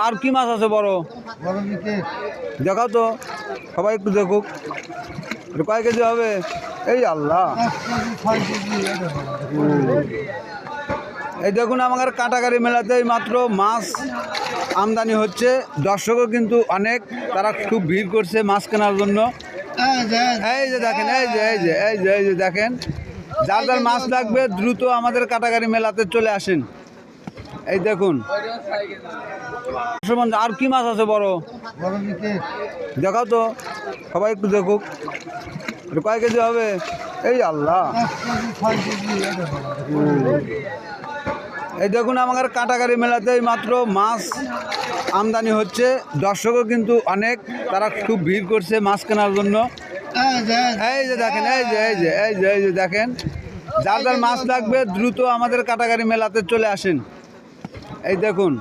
আর কি মাছ আছে বড়? দেখাও তো, সবাই একটু দেখুক। এটা কয় কেজি হবে? এই আল্লাহ, এই দেখুন আমার কাটাগাড়ি মেলাতেই মাত্র মাছ আমদানি হচ্ছে। দর্শকও কিন্তু অনেক, তারা খুব ভিড় করছে মাছ কেনার জন্য। এই যে দেখেন, এই যে দেখেন, যার যার মাছ লাগবে দ্রুত আমাদের কাটাগাড়ি মেলাতে চলে আসেন। এই দেখুন, আর কি মাছ আছে বড়? দেখাও তো, সবাই একটু দেখুক। এটা কয় কেজি হবে? এই আল্লাহ, এই দেখুন আমার কাটাগাড়ি মেলাতেই মাত্র মাছ আমদানি হচ্ছে। দর্শকও কিন্তু অনেক, তারা খুব ভিড় করছে মাছ কেনার জন্য। এই যে দেখেন, এই যে দেখেন, যার যার মাছ লাগবে দ্রুত আমাদের কাটাগাড়ি মেলাতে চলে আসেন। এই দেখুন।